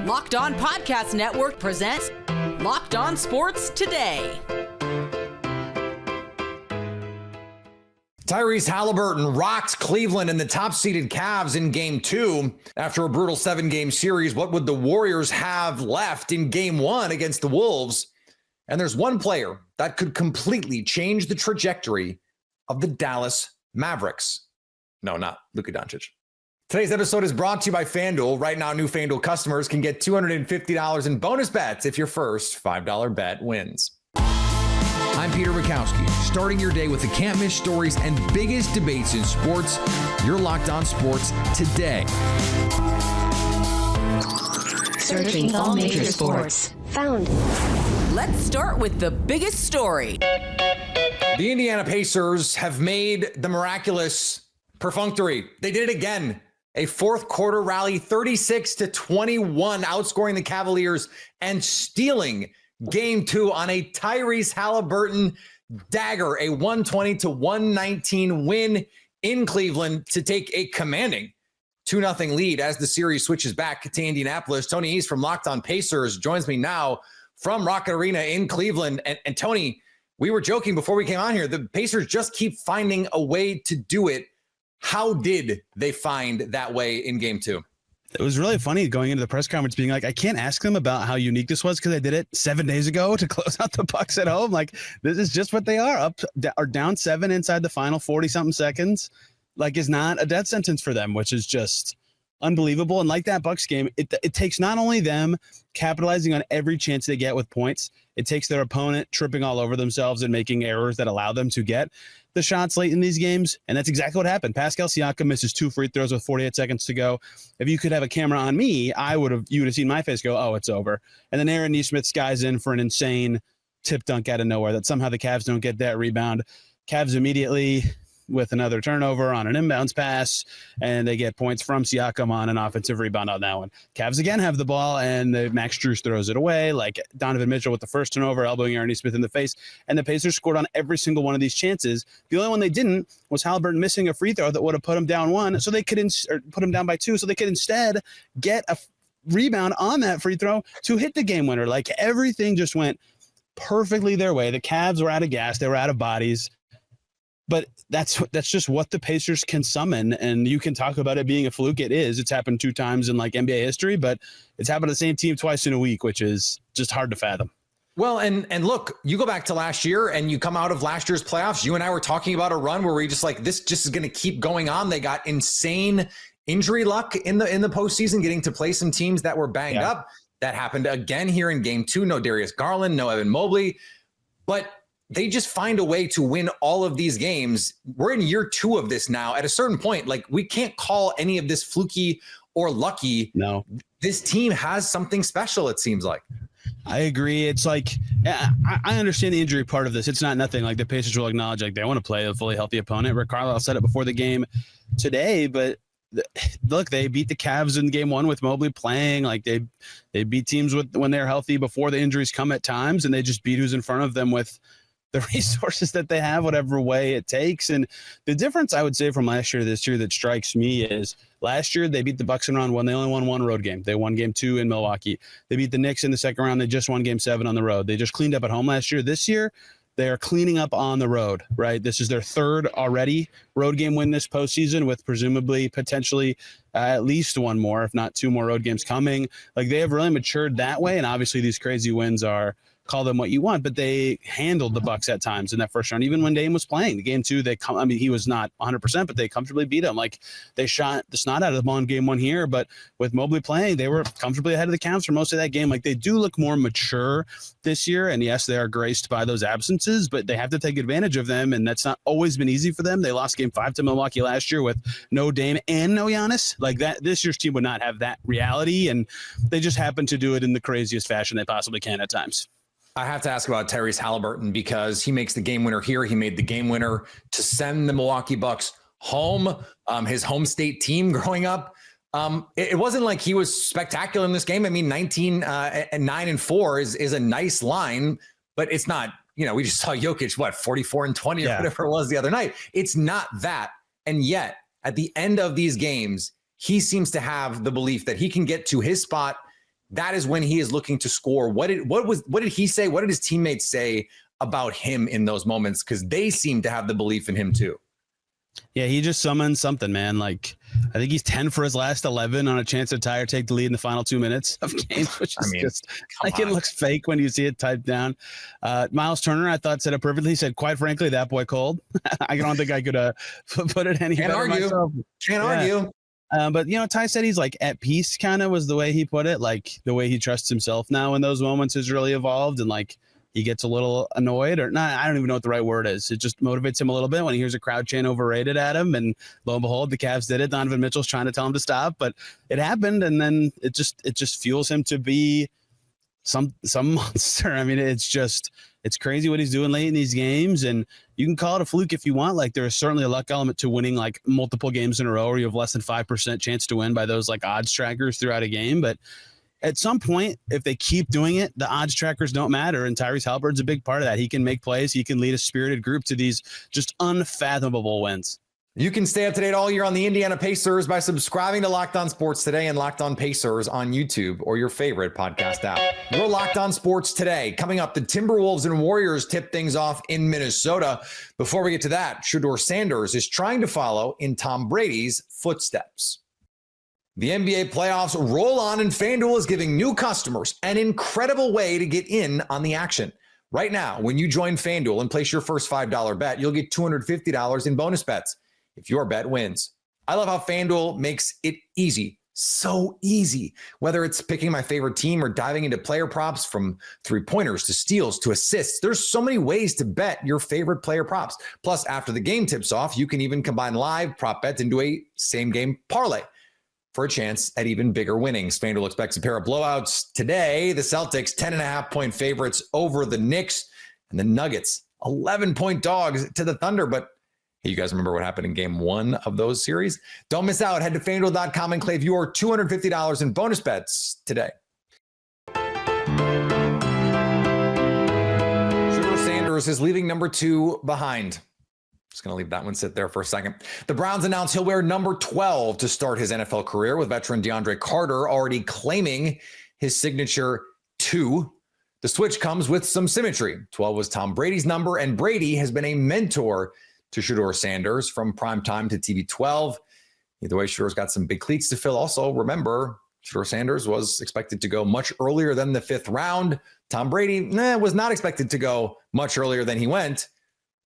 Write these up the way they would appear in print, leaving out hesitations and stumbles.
Locked On Podcast Network presents Locked On Sports Today. Tyrese Haliburton rocked Cleveland and the top-seeded Cavs in Game 2. After a brutal 7-game series, what would the Warriors have left in Game 1 against the Wolves? And there's one player that could completely change the trajectory of the Dallas Mavericks. No, not Luka Doncic. Today's episode is brought to you by FanDuel. Right now, new FanDuel customers can get $250 in bonus bets if your first $5 bet wins. I'm Peter Bukowski, starting your day with the can't-miss stories and biggest debates in sports. You're Locked On Sports Today. Searching all major sports. Found. Let's start with the biggest story. The Indiana Pacers have made the miraculous perfunctory. They did it again. A fourth quarter rally, 36-21, outscoring the Cavaliers and stealing Game 2 on a Tyrese Haliburton dagger, a 120-119 win in Cleveland to take a commanding 2-0 lead as the series switches back to Indianapolis. Tony East from Locked On Pacers joins me now from Rocket Arena in Cleveland. And Tony, we were joking before we came on here, the Pacers just keep finding a way to do it. How did they find that way in Game 2? It was really funny going into the press conference being like, I can't ask them about how unique this was because I did it 7 days ago to close out the Bucks at home. Like, this is just what they are. Up or down 7 inside the final 40-something seconds. Like, is not a death sentence for them, which is just unbelievable. And like that Bucks game, it takes not only them capitalizing on every chance they get with points, it takes their opponent tripping all over themselves and making errors that allow them to get the shots late in these games. And that's exactly what happened. Pascal Siakam misses 2 free throws with 48 seconds to go. If you could have a camera on me, you would have seen my face go, oh, it's over. And then Aaron Nesmith skies in for an insane tip dunk out of nowhere that somehow the Cavs don't get that rebound. Cavs immediately with another turnover on an inbounds pass, and they get points from Siakam on an offensive rebound on that one. Cavs again have the ball, and Max Strus throws it away, like Donovan Mitchell with the first turnover, elbowing Aaron Nesmith in the face, and the Pacers scored on every single one of these chances. The only one they didn't was Haliburton missing a free throw that would have put him down 1, so they could put him down by 2, so they could instead get a rebound on that free throw to hit the game winner. Like, everything just went perfectly their way. The Cavs were out of gas, they were out of bodies. But that's just what the Pacers can summon, and you can talk about it being a fluke. It is. It's happened 2 times in like NBA history, but it's happened to the same team twice in a week, which is just hard to fathom. Well, and look, you go back to last year and you come out of last year's playoffs. You and I were talking about a run where we just like, this just is going to keep going on. They got insane injury luck in the postseason, getting to play some teams that were banged up. That happened again here in Game 2. No Darius Garland, no Evan Mobley, but they just find a way to win all of these games. We're in year 2 of this now. At a certain point, like, we can't call any of this fluky or lucky. No, this team has something special, it seems like. I agree. It's like, I understand the injury part of this. It's not nothing. Like, the Pacers will acknowledge, like, they want to play a fully healthy opponent. Rick Carlisle said it before the game today, but look, they beat the Cavs in Game 1 with Mobley playing. Like, they beat teams when they're healthy before the injuries come at times, and they just beat who's in front of them with the resources that they have, whatever way it takes. And the difference, I would say, from last year to this year that strikes me is last year they beat the Bucks in round 1. They only won 1 road game. They won Game 2 in Milwaukee. They beat the Knicks in the second round. They just won Game 7 on the road. They just cleaned up at home last year. This year, they are cleaning up on the road, right? This is their 3rd already road game win this postseason, with presumably potentially at least 1 more, if not 2 more road games coming. Like, they have really matured that way. And obviously these crazy wins are, call them what you want, but they handled the Bucks at times in that first round. Even when Dame was playing, the Game 2, he was not 100%, but they comfortably beat him. Like, they shot the snot out of them on Game 1 here, but with Mobley playing, they were comfortably ahead of the Cavs for most of that game. Like, they do look more mature this year, and yes, they are graced by those absences, but they have to take advantage of them, and that's not always been easy for them. They lost Game 5 to Milwaukee last year with no Dame and no Giannis. Like, that, this year's team would not have that reality, and they just happen to do it in the craziest fashion they possibly can at times. I have to ask about Tyrese Haliburton because he makes the game winner here. He made the game winner to send the Milwaukee Bucks home, his home state team growing up. It wasn't like he was spectacular in this game. I mean, 19-9-4 is a nice line, but it's not, we just saw Jokic, 44 and 20 or whatever it was the other night. It's not that. And yet at the end of these games, he seems to have the belief that he can get to his spot that is when he is looking to score. What did he say? What did his teammates say about him in those moments? Because they seem to have the belief in him too. Yeah, he just summoned something, man. Like, I think he's 10 for his last 11 on a chance to tie or take the lead in the final 2 minutes of games, which is just like it looks fake when you see it typed down. Miles Turner, I thought, said it perfectly. He said, quite frankly, that boy cold. I don't think I could put it any better myself. Can't argue. But, Ty said he's like at peace, kind of was the way he put it. Like the way he trusts himself now in those moments has really evolved. And like, he gets a little annoyed or not. I don't even know what the right word is. It just motivates him a little bit when he hears a crowd chant overrated at him. And lo and behold, the Cavs did it. Donovan Mitchell's trying to tell him to stop, but it happened. And then it just fuels him to be some monster. I mean, it's crazy what he's doing late in these games. And you can call it a fluke if you want. Like, there is certainly a luck element to winning like multiple games in a row where you have less than 5% chance to win by those like odds trackers throughout a game. But at some point, if they keep doing it, the odds trackers don't matter. And Tyrese Haliburton's a big part of that. He can make plays. He can lead a spirited group to these just unfathomable wins. You can stay up to date all year on the Indiana Pacers by subscribing to Locked On Sports Today and Locked On Pacers on YouTube or your favorite podcast app. We're Locked On Sports Today. Coming up, the Timberwolves and Warriors tip things off in Minnesota. Before we get to that, Shedeur Sanders is trying to follow in Tom Brady's footsteps. The NBA playoffs roll on, and FanDuel is giving new customers an incredible way to get in on the action. Right now, when you join FanDuel and place your first $5 bet, you'll get $250 in bonus bets if your bet wins. I love how FanDuel makes it easy, so easy. Whether it's picking my favorite team or diving into player props, from three-pointers to steals to assists, there's so many ways to bet your favorite player props. Plus, after the game tips off, you can even combine live prop bets into a same-game parlay for a chance at even bigger winnings. FanDuel expects a pair of blowouts today. The Celtics, 10.5-point favorites over the Knicks, and the Nuggets, 11-point dogs to the Thunder. But hey, you guys remember what happened in game one of those series? Don't miss out. Head to FanDuel.com and claim your $250 in bonus bets today. Shedeur Sanders is leaving number 2 behind. Just going to leave that one sit there for a second. The Browns announced he'll wear number 12 to start his NFL career, with veteran DeAndre Carter already claiming his signature 2. The switch comes with some symmetry. 12 was Tom Brady's number, and Brady has been a mentor to Shedeur Sanders from primetime to TB12. Either way, Shedeur's got some big cleats to fill. Also, remember, Shedeur Sanders was expected to go much earlier than the 5th round. Tom Brady was not expected to go much earlier than he went,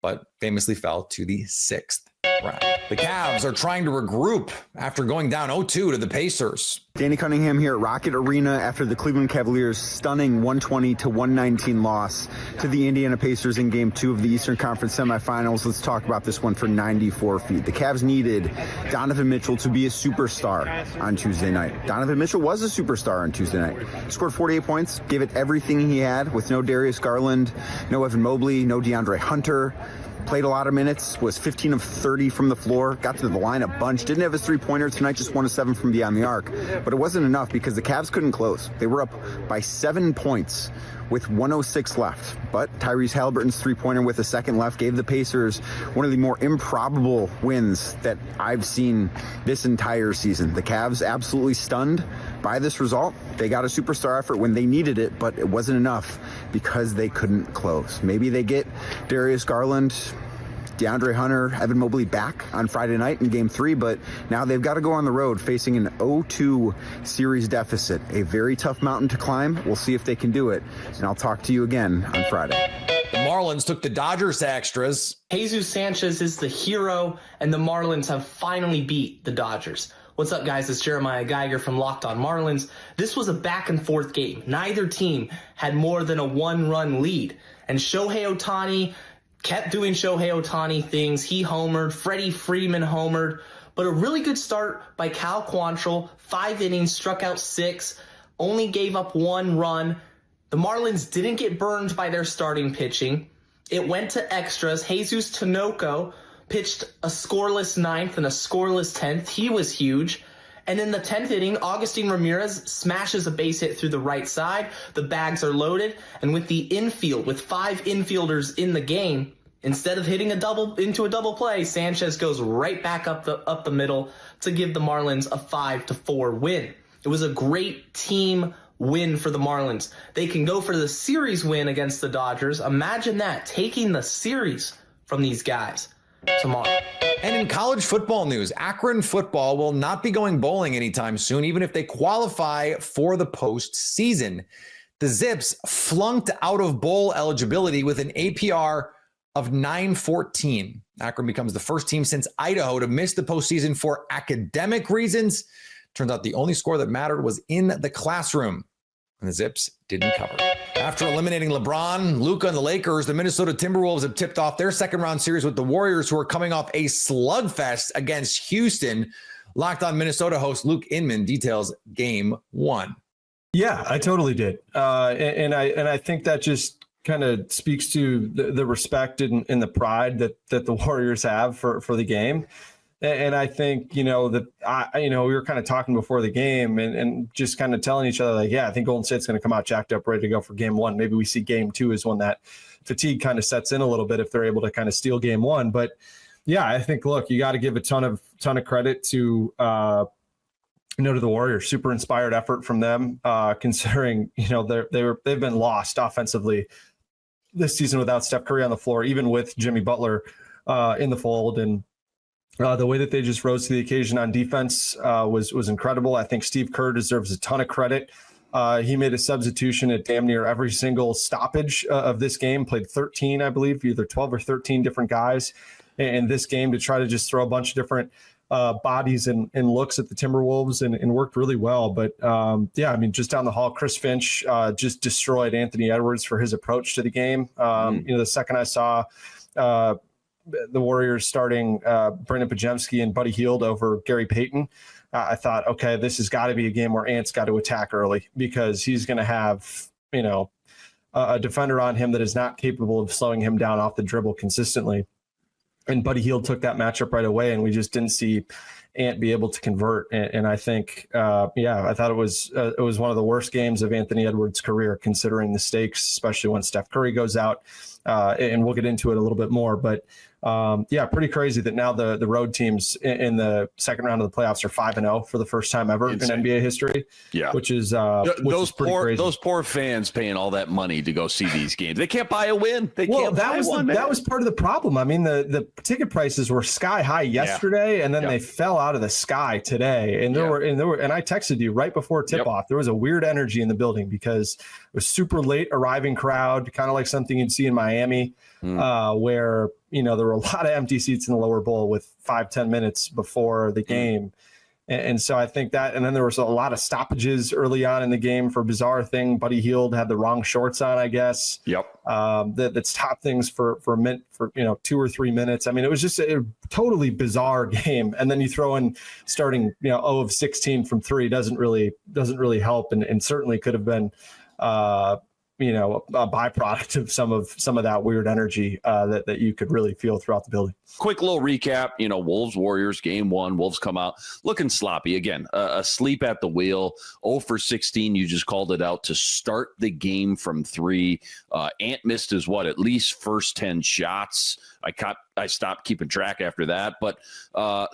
but famously fell to the 6th round. The Cavs are trying to regroup after going down 0-2 to the Pacers. Danny Cunningham here at Rocket Arena after the Cleveland Cavaliers' stunning 120-119 loss to the Indiana Pacers in Game 2 of the Eastern Conference semifinals. Let's talk about this one for 94 feet. The Cavs needed Donovan Mitchell to be a superstar on Tuesday night. Donovan Mitchell was a superstar on Tuesday night. Scored 48 points, gave it everything he had with no Darius Garland, no Evan Mobley, no DeAndre Hunter. Played a lot of minutes, was 15 of 30 from the floor, got to the line a bunch, didn't have his three-pointer tonight, just 1 of 7 from beyond the arc. But it wasn't enough because the Cavs couldn't close. They were up by 7 points with 1:06 left. But Tyrese Haliburton's three-pointer with a second left gave the Pacers one of the more improbable wins that I've seen this entire season. The Cavs absolutely stunned by this result. They got a superstar effort when they needed it, but it wasn't enough because they couldn't close. Maybe they get Darius Garland, DeAndre Hunter, Evan Mobley back on Friday night in Game 3, but now they've got to go on the road facing an 0-2 series deficit. A very tough mountain to climb. We'll see if they can do it, and I'll talk to you again on Friday. The Marlins took the Dodgers to extras. Jesus Sanchez is the hero, and the Marlins have finally beat the Dodgers. What's up, guys? It's Jeremiah Geiger from Locked On Marlins. This was a back-and-forth game. Neither team had more than a 1-run lead, and Shohei Ohtani kept doing Shohei Ohtani things. He homered. Freddie Freeman homered. But a really good start by Cal Quantrill. 5 innings, struck out 6, only gave up 1 run. The Marlins didn't get burned by their starting pitching. It went to extras. Jesus Tinoco pitched a scoreless 9th and a scoreless 10th. He was huge. And in the 10th inning, Agustin Ramirez smashes a base hit through the right side. The bags are loaded. And with the infield, with 5 infielders in the game, instead of hitting into a double play, Sanchez goes right back up the middle to give the Marlins a 5-4 win. It was a great team win for the Marlins. They can go for the series win against the Dodgers. Imagine that, taking the series from these guys tomorrow. And in college football news, Akron football will not be going bowling anytime soon, even if they qualify for the postseason. The Zips flunked out of bowl eligibility with an APR of 914. Akron becomes the first team since Idaho to miss the postseason for academic reasons. Turns out the only score that mattered was in the classroom, and the Zips didn't cover. After eliminating LeBron, Luka, and the Lakers, the Minnesota Timberwolves have tipped off their second-round series with the Warriors, who are coming off a slugfest against Houston. Locked On Minnesota host Luke Inman details Game 1. Yeah, I totally did, and I think that just kind of speaks to the respect and the pride that the Warriors have for the game. And I think, we were kind of talking before the game and just kind of telling each other, like, yeah, I think Golden State's going to come out jacked up, ready to go for Game 1. Maybe we see Game 2 is when that fatigue kind of sets in a little bit if they're able to kind of steal Game 1. But yeah, I think, look, you got to give a ton of credit to to the Warriors. Super inspired effort from them, considering they've been lost offensively this season without Steph Curry on the floor, even with Jimmy Butler in the fold. And the way that they just rose to the occasion on defense was incredible. I think Steve Kerr deserves a ton of credit. He made a substitution at damn near every single stoppage of this game, played 13, I believe, either 12 or 13 different guys in this game to try to just throw a bunch of different bodies and looks at the Timberwolves and worked really well. But just down the hall, Chris Finch just destroyed Anthony Edwards for his approach to the game. The second I saw the Warriors starting Brandon Podziemski and Buddy Hield over Gary Payton, I thought, okay, this has got to be a game where Ant's got to attack early, because he's going to have, a defender on him that is not capable of slowing him down off the dribble consistently. And Buddy Hield took that matchup right away, and we just didn't see Ant be able to convert. And I think, I thought it was one of the worst games of Anthony Edwards' career, considering the stakes, especially when Steph Curry goes out. And we'll get into it a little bit more, but pretty crazy that now the road teams in the second round of the playoffs are 5-0 for the first time ever in NBA history. Yeah, which is those poor fans paying all that money to go see these games. They can't buy a win. That was part of the problem. I mean, the ticket prices were sky high yesterday, and then they fell out of the sky today. And and I texted you right before tip off. There was a weird energy in the building because it was super late arriving crowd, kind of like something you'd see in Miami, where there were a lot of empty seats in the lower bowl with 5-10 minutes before the game. And so I think that, and then there was a lot of stoppages early on in the game for a bizarre thing. Buddy Hield had the wrong shorts on, I guess. That stopped things for 2 or 3 minutes. I mean, it was just a totally bizarre game. And then you throw in starting, 0 of 16 from 3 doesn't really help, and certainly could have been a byproduct of some of that weird energy that you could really feel throughout the building. Quick little recap, Wolves Warriors Game 1. Wolves come out looking sloppy again, asleep at the wheel. 0 for 16. You just called it out to start the game from 3. Ant missed his at least first 10 shots. I stopped keeping track after that, but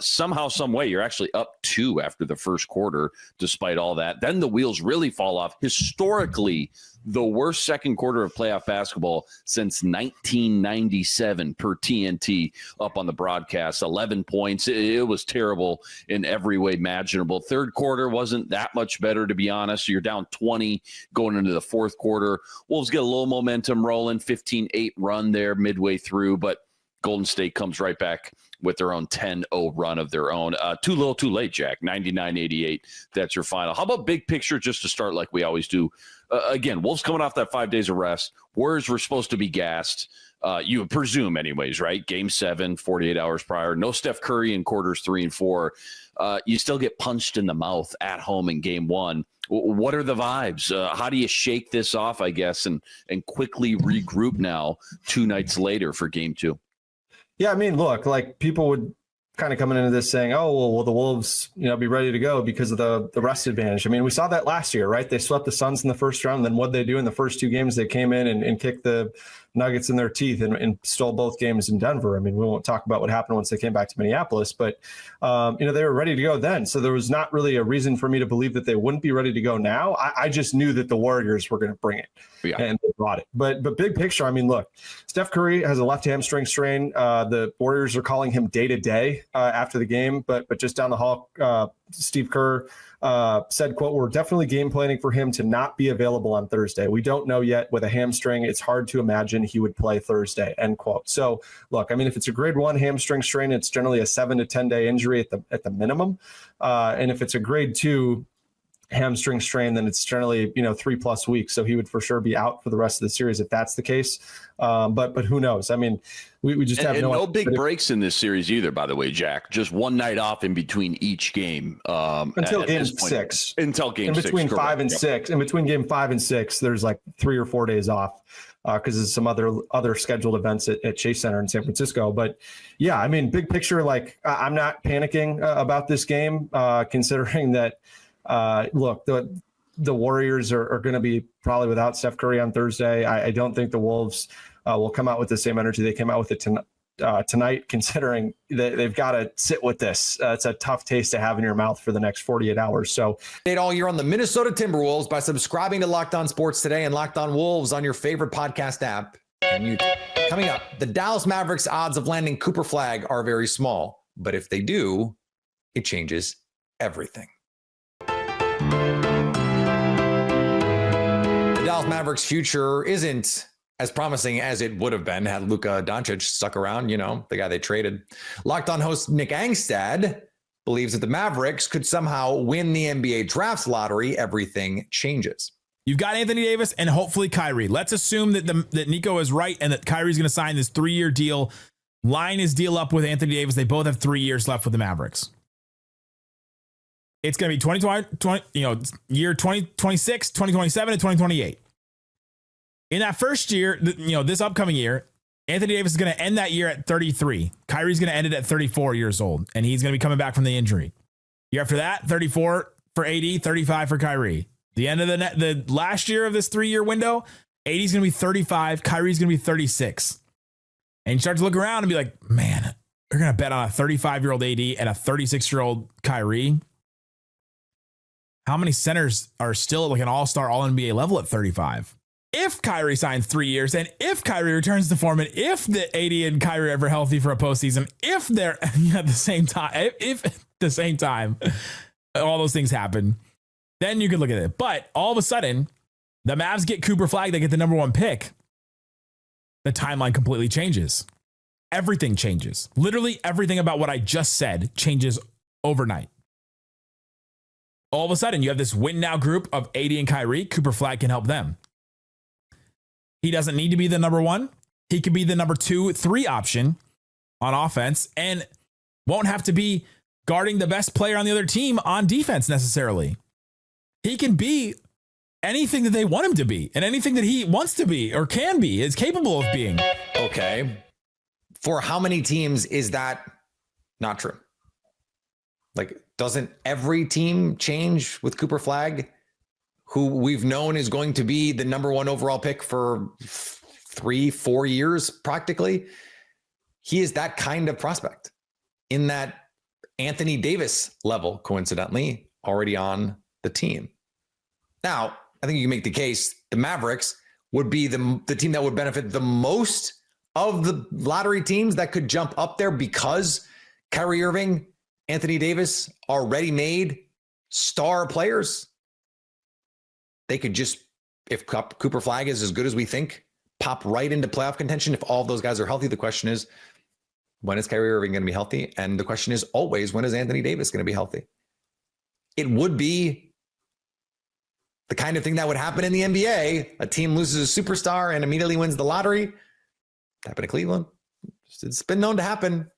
somehow, some way, you're actually up 2 after the first quarter, despite all that. Then the wheels really fall off. Historically, the worst second quarter of playoff basketball since 1997 per TNT up on the broadcast. 11 points. It was terrible in every way imaginable. Third quarter wasn't that much better, to be honest. You're down 20 going into the fourth quarter. Wolves get a little momentum rolling, 15-8 run there midway through, but Golden State comes right back with their own 10-0 run of their own. Too little, too late, Jack. 99-88. That's your final. How about big picture just to start like we always do? Again, Wolves coming off that 5 days of rest. Warriors were supposed to be gassed. You would presume anyways, right? Game 7, 48 hours prior. No Steph Curry in quarters 3 and 4. You still get punched in the mouth at home in Game 1. What are the vibes? How do you shake this off, I guess, and quickly regroup now 2 nights later for Game 2? Yeah, I mean, look, like people would kind of coming into this saying, oh, well, will the Wolves, be ready to go because of the rest advantage? I mean, we saw that last year, right? They swept the Suns in the first round. Then what they do in the first 2 games, they came in and kicked the Nuggets in their teeth and stole both games in Denver. I mean, we won't talk about what happened once they came back to Minneapolis, but they were ready to go then. So there was not really a reason for me to believe that they wouldn't be ready to go now. I just knew that the Warriors were going to bring it, and they brought it. But big picture, I mean, look, Steph Curry has a left hamstring strain. The Warriors are calling him day to day after the game, but just down the hall, Steve Kerr said, quote, "We're definitely game planning for him to not be available on Thursday. We don't know yet with a hamstring. It's hard to imagine he would play Thursday," end quote. So look, I mean, if it's a grade 1 hamstring strain, it's generally a 7 to 10 day injury at the minimum. And if it's a grade 2 hamstring strain, then it's generally 3+ weeks. So he would for sure be out for the rest of the series if that's the case. But who knows? I mean, we just have no big breaks in this series either, by the way, Jack. Just one night off in between each game. Until game 6. Until game 6. In between 5 and 6. In between game 5 and 6, there's like 3 or 4 days off because there's some other scheduled events at Chase Center in San Francisco. But yeah, I mean, big picture, like I'm not panicking about this game, considering that, look, the Warriors are going to be probably without Steph Curry on Thursday. I don't think the Wolves will come out with the same energy they came out with it tonight, considering that they've got to sit with this. It's a tough taste to have in your mouth for the next 48 hours. So, all year on the Minnesota Timberwolves by subscribing to Locked On Sports Today and Locked On Wolves on your favorite podcast app and YouTube. Coming up, the Dallas Mavericks' odds of landing Cooper Flag are very small, but if they do, it changes everything. The Dallas Mavericks' future isn't as promising as it would have been had Luka Doncic stuck around, the guy they traded. Locked On host Nick Angstad believes that the Mavericks could somehow win the NBA drafts lottery. Everything changes. You've got Anthony Davis and hopefully Kyrie. Let's assume that Nico is right and that Kyrie's going to sign this 3-year deal, line his deal up with Anthony Davis. They both have 3 years left with the Mavericks. It's going to be 2020, year 2026, 2027, and 2028. In that first year, this upcoming year, Anthony Davis is going to end that year at 33. Kyrie's going to end it at 34 years old, and he's going to be coming back from the injury. Year after that, 34 for AD, 35 for Kyrie. The end of the last year of this 3-year window, AD's going to be 35, Kyrie's going to be 36. And you start to look around and be like, man, they're going to bet on a 35-year-old AD and a 36-year-old Kyrie. How many centers are still like an all-star, all-NBA level at 35? If Kyrie signs 3 years, and if Kyrie returns to form, and if the AD and Kyrie are ever healthy for a postseason, if they're at the same time, if at the same time, all those things happen, then you can look at it. But all of a sudden, the Mavs get Cooper Flag, they get the number 1 pick. The timeline completely changes. Everything changes. Literally everything about what I just said changes overnight. All of a sudden, you have this win now group of AD and Kyrie. Cooper Flag can help them. He doesn't need to be the number 1. He could be the number 2, 3 option on offense and won't have to be guarding the best player on the other team on defense necessarily. He can be anything that they want him to be and anything that he wants to be or can be, is capable of being. Okay. For how many teams is that not true? Like, doesn't every team change with Cooper Flag, who we've known is going to be the number 1 overall pick for 3-4 years practically? He is that kind of prospect in that Anthony Davis level, coincidentally, already on the team. Now, I think you can make the case the Mavericks would be the team that would benefit the most of the lottery teams that could jump up there because Kyrie Irving, Anthony Davis are ready-made star players. They could just, if Cooper Flag is as good as we think, pop right into playoff contention if all of those guys are healthy. The question is, when is Kyrie Irving going to be healthy? And the question is always, when is Anthony Davis going to be healthy? It would be the kind of thing that would happen in the NBA. A team loses a superstar and immediately wins the lottery. It happened to Cleveland. It's been known to happen.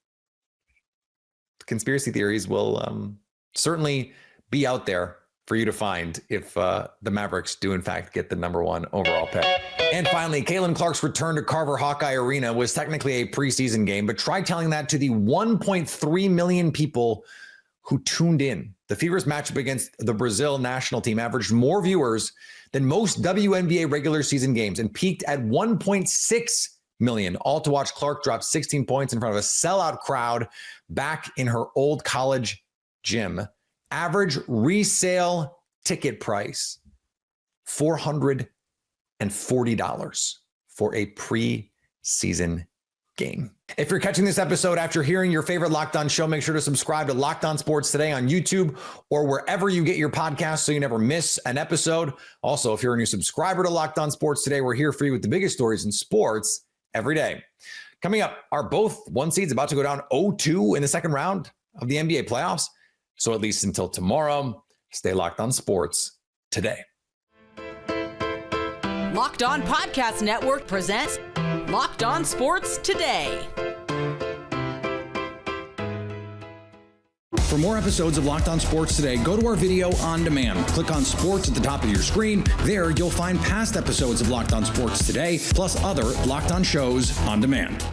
Conspiracy theories will certainly be out there for you to find if the Mavericks do in fact get the number 1 overall pick. And finally, Caitlin Clark's return to Carver Hawkeye Arena was technically a preseason game, but try telling that to the 1.3 million people who tuned in. The Fever's matchup against the Brazil national team averaged more viewers than most WNBA regular season games and peaked at 1.6 million, all to watch Clark drop 16 points in front of a sellout crowd back in her old college gym. Average resale ticket price, $440 for a preseason game. If you're catching this episode after hearing your favorite Locked On show, make sure to subscribe to Locked On Sports Today on YouTube or wherever you get your podcasts so you never miss an episode. Also, if you're a new subscriber to Locked On Sports Today, we're here for you with the biggest stories in sports every day. Coming up are both one seeds about to go down 0-2 in the second round of the NBA playoffs. So at least until tomorrow, stay locked on sports today. Locked On Podcast Network presents Locked On Sports Today. For more episodes of Locked On Sports Today, go to our video on demand. Click on sports at the top of your screen. There, you'll find past episodes of Locked On Sports Today, plus other Locked On shows on demand.